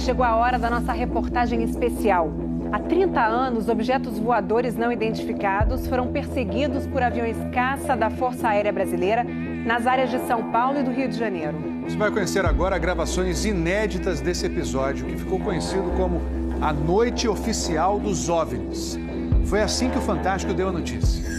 chegou a hora da nossa reportagem especial. Há 30 anos, objetos voadores não identificados foram perseguidos por aviões caça da Força Aérea Brasileira nas áreas de São Paulo e do Rio de Janeiro. Você vai conhecer agora gravações inéditas desse episódio, que ficou conhecido como a Noite Oficial dos OVNIs. Foi assim que o Fantástico deu a notícia.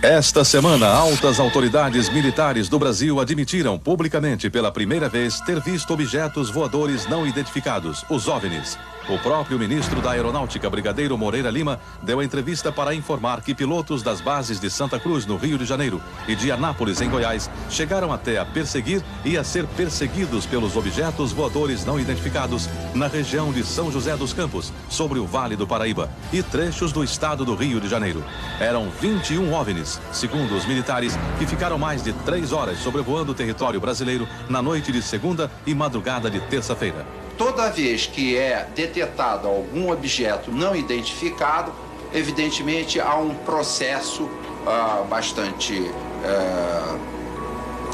Esta semana, altas autoridades militares do Brasil admitiram publicamente pela primeira vez ter visto objetos voadores não identificados, os OVNIs. O próprio ministro da Aeronáutica, Brigadeiro Moreira Lima, deu a entrevista para informar que pilotos das bases de Santa Cruz, no Rio de Janeiro, e de Anápolis, em Goiás, chegaram até a perseguir e a ser perseguidos pelos objetos voadores não identificados na região de São José dos Campos, sobre o Vale do Paraíba, e trechos do estado do Rio de Janeiro. Eram 21 OVNIs, segundo os militares, que ficaram mais de 3 horas sobrevoando o território brasileiro na noite de segunda e madrugada de terça-feira. Toda vez que é detectado algum objeto não identificado, evidentemente há um processo bastante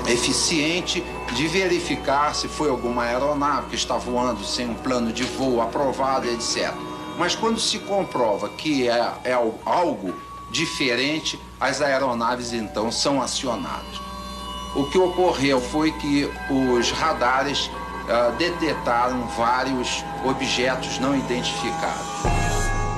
eficiente de verificar se foi alguma aeronave que está voando sem um plano de voo aprovado, etc. Mas quando se comprova que é algo diferente, as aeronaves então são acionadas. O que ocorreu foi que os radares detectaram vários objetos não identificados.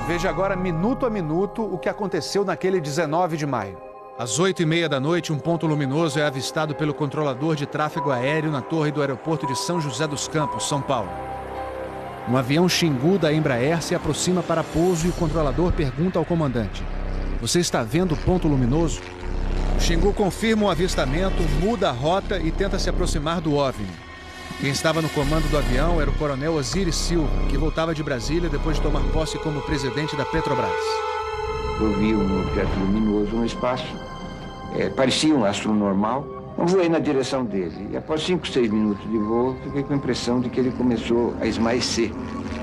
Veja agora, minuto a minuto, o que aconteceu naquele 19 de maio. Às 8h30 da noite, um ponto luminoso é avistado pelo controlador de tráfego aéreo na torre do aeroporto de São José dos Campos, São Paulo. Um avião Xingu da Embraer se aproxima para pouso e o controlador pergunta ao comandante: "Você está vendo o ponto luminoso?" O Xingu confirma o avistamento, muda a rota e tenta se aproximar do OVNI. Quem estava no comando do avião era o coronel Osiris Silva, que voltava de Brasília depois de tomar posse como presidente da Petrobras. Eu vi um objeto luminoso no espaço, parecia um astro normal. Eu voei na direção dele e após 5, 6 minutos de voo, fiquei com a impressão de que ele começou a esmaecer,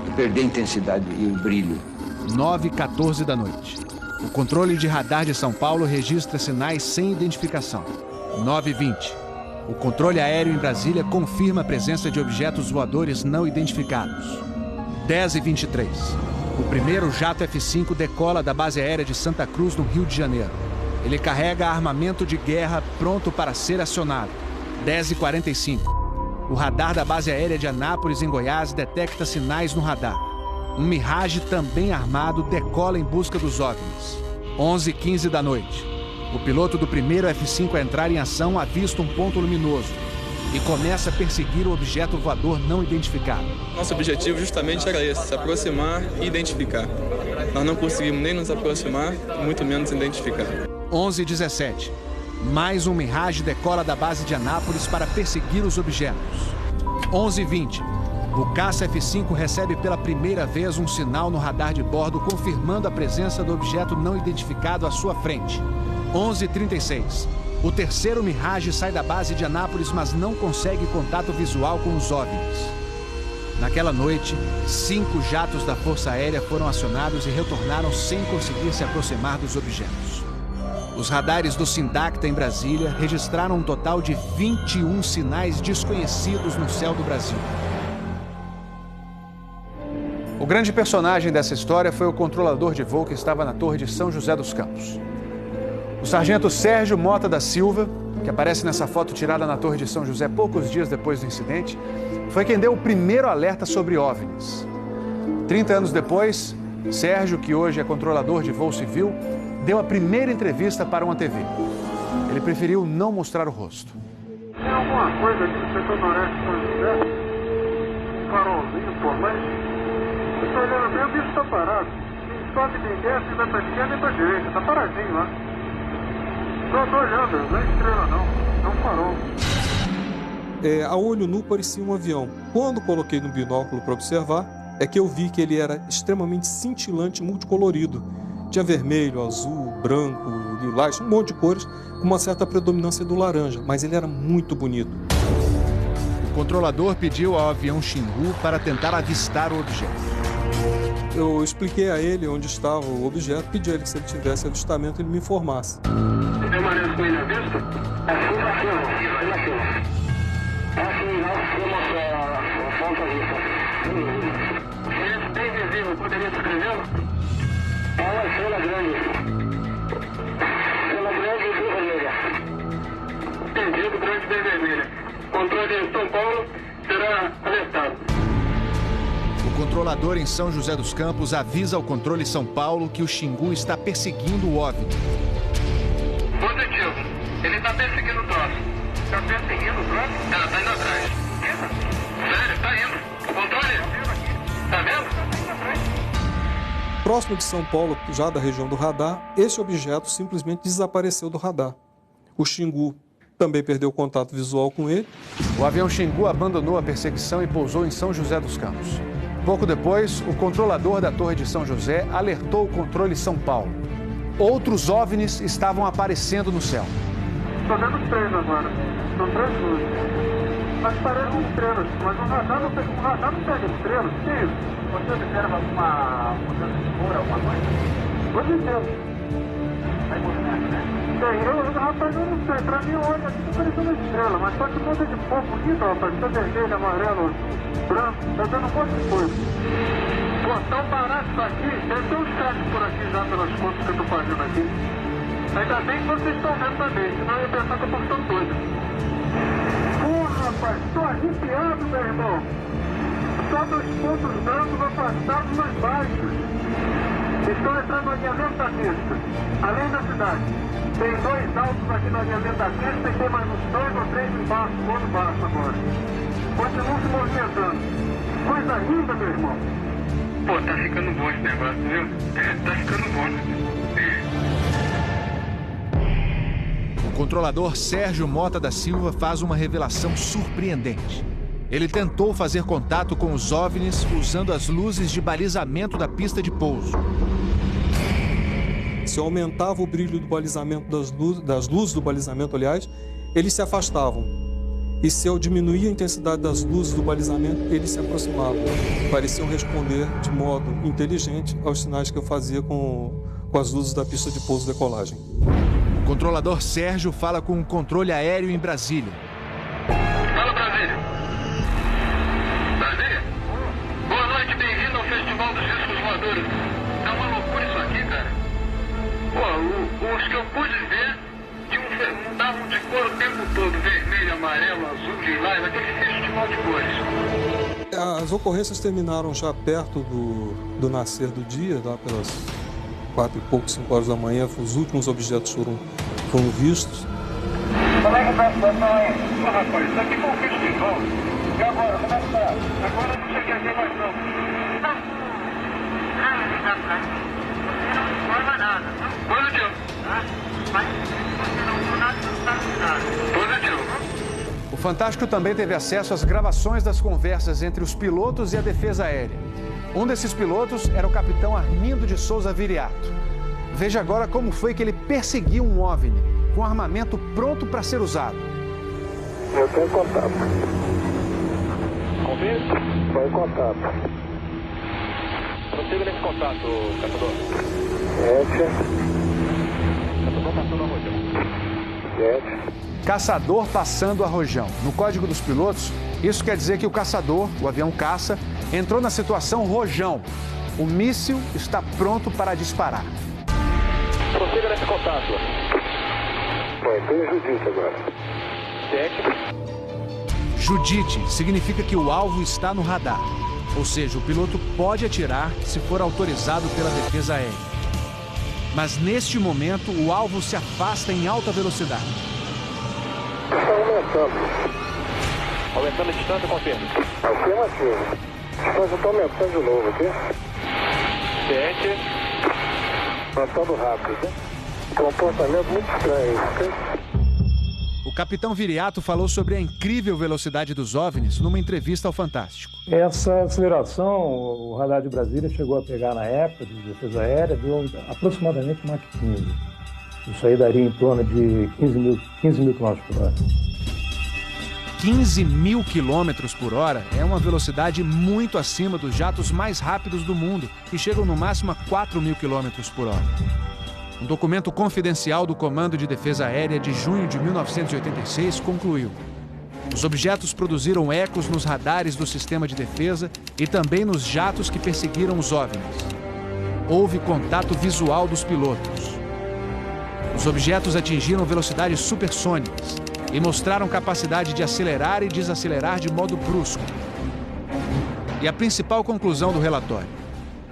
a perder a intensidade e o brilho. 9h14 da noite. O controle de radar de São Paulo registra sinais sem identificação. 9h20. O controle aéreo em Brasília confirma a presença de objetos voadores não identificados. 10h23. O primeiro jato F-5 decola da base aérea de Santa Cruz, no Rio de Janeiro. Ele carrega armamento de guerra pronto para ser acionado. 10h45. O radar da base aérea de Anápolis, em Goiás, detecta sinais no radar. Um Mirage também armado decola em busca dos OVNIs. 11h15 da noite. O piloto do primeiro F-5 a entrar em ação avista um ponto luminoso e começa a perseguir o objeto voador não identificado. Nosso objetivo justamente era esse, se aproximar e identificar. Nós não conseguimos nem nos aproximar, muito menos identificar. 11h17. Mais um Mirage decola da base de Anápolis para perseguir os objetos. 11h20. O caça F-5 recebe pela primeira vez um sinal no radar de bordo confirmando a presença do objeto não identificado à sua frente. 11h36. O terceiro Mirage sai da base de Anápolis, mas não consegue contato visual com os OVNIs. Naquela noite, 5 jatos da Força Aérea foram acionados e retornaram sem conseguir se aproximar dos objetos. Os radares do Sindacta em Brasília registraram um total de 21 sinais desconhecidos no céu do Brasil. O grande personagem dessa história foi o controlador de voo que estava na torre de São José dos Campos. O sargento Sérgio Mota da Silva, que aparece nessa foto tirada na Torre de São José poucos dias depois do incidente, foi quem deu o primeiro alerta sobre OVNIs. 30 anos depois, Sérgio, que hoje é controlador de voo civil, deu a primeira entrevista para uma TV. Ele preferiu não mostrar o rosto. Tem alguma coisa aqui no setor noreste de São José? Um farolzinho por lá? Eu estou olhando bem, o bicho está parado. Quem sobe, quem desce, vai para a esquerda e para a direita. Está paradinho lá. Não estou olhando, não é estrela não. É um farol. A olho nu parecia um avião. Quando coloquei no binóculo para observar, é que eu vi que ele era extremamente cintilante e multicolorido. Tinha vermelho, azul, branco, lilás, um monte de cores, com uma certa predominância do laranja, mas ele era muito bonito. O controlador pediu ao avião Xingu para tentar avistar o objeto. Eu expliquei a ele onde estava o objeto, pedi a ele que se ele tivesse avistamento, ele me informasse. Permanece com ele à vista? Aqui, a ponta vista. Esse bem visível, poderia descrevê-lo? É uma estrela grande. Estrela grande e bem vermelha. Entendido, grande e bem vermelha. Controle em São Paulo será alertado. O controlador em São José dos Campos avisa ao controle São Paulo que o Xingu está perseguindo o OVNI. Positivo. Ele está perseguindo o troço. Está perseguindo o troço? Tá indo atrás. Sério, tá indo. Controle. Tá vendo? Próximo de São Paulo, já da região do radar, esse objeto simplesmente desapareceu do radar. O Xingu também perdeu contato visual com ele. O avião Xingu abandonou a perseguição e pousou em São José dos Campos. Pouco depois, o controlador da Torre de São José alertou o controle São Paulo. Outros OVNIs estavam aparecendo no céu. Estou vendo 3 agora. São 3 luzes. Mas parecem estrelas. Mas o radar não pega estrelas. O que é isso? Você observa alguma mudança de cor, alguma coisa? Pode ser. Vai movimento, né? Rapaz, eu não sei. Pra mim, olha, aqui tá parecendo uma estrela. Mas só que muda de cor bonita, rapaz. Tá vermelho, amarelo, azul, branco. Tá dando um monte de coisa. Pô, tão barato isso aqui. Deve ter uns cracks por aqui já pelas contas que eu tô fazendo aqui. Ainda bem que vocês estão vendo também. Senão eu ia pensar que eu tô ficando doido. Pô, rapaz, tô arrepiado, meu irmão. Só 2 pontos brancos afastados mais baixos. Estão entrando no alinhamento da pista, além da cidade. Tem 2 altos aqui no alinhamento da pista e tem mais uns 2 ou 3 embaixo, todo baixo agora. Continuam se movimentando. Coisa linda, meu irmão. Pô, tá ficando bom esse negócio, viu? Tá ficando bom. O controlador Sérgio Mota da Silva faz uma revelação surpreendente. Ele tentou fazer contato com os OVNIs usando as luzes de balizamento da pista de pouso. Se eu aumentava o brilho do balizamento das luzes do balizamento, aliás, eles se afastavam. E se eu diminuía a intensidade das luzes do balizamento, eles se aproximavam. Pareciam responder de modo inteligente aos sinais que eu fazia com as luzes da pista de pouso e decolagem. O controlador Sérgio fala com o controle aéreo em Brasília. Fala, Brasília. Brasília? Boa noite, bem-vindo ao Festival dos Discos Voadores. É uma loucura isso aqui, cara. Pô, os que eu pude ver mudavam de cor o tempo todo. Vermelho, amarelo, azul, lilás, aquele festival de cores. As ocorrências terminaram já perto do nascer do dia, lá pelas 4 e pouco, 5 horas da manhã. Os últimos objetos foram vistos. Como é que tá a situação aí? Ô, rapaz, isso aqui foi um festival. E agora, como é que tá? Agora não sei o que é mais não. Você não informa nada. Positivo. Mas você não sabe nada. Positivo. O Fantástico também teve acesso às gravações das conversas entre os pilotos e a defesa aérea. Um desses pilotos era o capitão Armindo de Souza Viriato. Veja agora como foi que ele perseguiu um OVNI com armamento pronto para ser usado. Eu estou em contato. Confirma? Estou em contato. Prossiga nesse contato, caçador. 7. Caçador passando a rojão. 7. Caçador passando a rojão. No código dos pilotos, isso quer dizer que o caçador, o avião caça, entrou na situação rojão. O míssil está pronto para disparar. Prossiga nesse contato. Foi, tem o Judite agora. 7. Judite significa que o alvo está no radar. Ou seja, o piloto pode atirar se for autorizado pela defesa aérea. Mas neste momento, o alvo se afasta em alta velocidade. Está aumentando. Aumentando a distância, confirma. Afirmativo. A distância está aumentando de novo aqui. 7. Aumentando rápido, né? Comportamento muito estranho, ok? O capitão Viriato falou sobre a incrível velocidade dos OVNIs numa entrevista ao Fantástico. Essa aceleração, o radar de Brasília chegou a pegar na época de defesa aérea, deu aproximadamente Mach 15. Isso aí daria em torno de 15 mil km por hora. 15.000 quilômetros por hora é uma velocidade muito acima dos jatos mais rápidos do mundo, que chegam no máximo a 4.000 quilômetros por hora. Um documento confidencial do Comando de Defesa Aérea de junho de 1986 concluiu: os objetos produziram ecos nos radares do sistema de defesa e também nos jatos que perseguiram os OVNIs. Houve contato visual dos pilotos. Os objetos atingiram velocidades supersônicas e mostraram capacidade de acelerar e desacelerar de modo brusco. E a principal conclusão do relatório: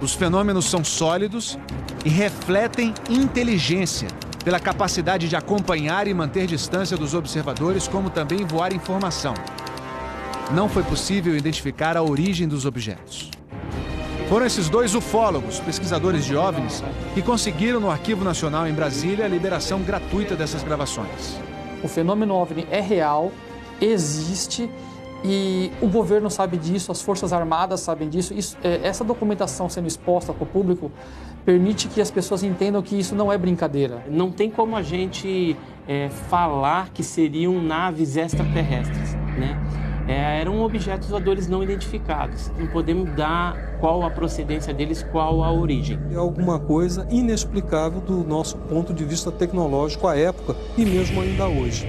os fenômenos são sólidos e refletem inteligência, pela capacidade de acompanhar e manter distância dos observadores, como também voar informação. Não foi possível identificar a origem dos objetos. Foram esses dois ufólogos, pesquisadores de OVNIs, que conseguiram no Arquivo Nacional em Brasília a liberação gratuita dessas gravações. O fenômeno OVNI é real, existe, e o governo sabe disso, as Forças Armadas sabem disso. Essa documentação sendo exposta para o público permite que as pessoas entendam que isso não é brincadeira. Não tem como a gente falar que seriam naves extraterrestres, né? Eram objetos voadores não identificados. Não podemos dar qual a procedência deles, qual a origem. É alguma coisa inexplicável do nosso ponto de vista tecnológico à época e mesmo ainda hoje.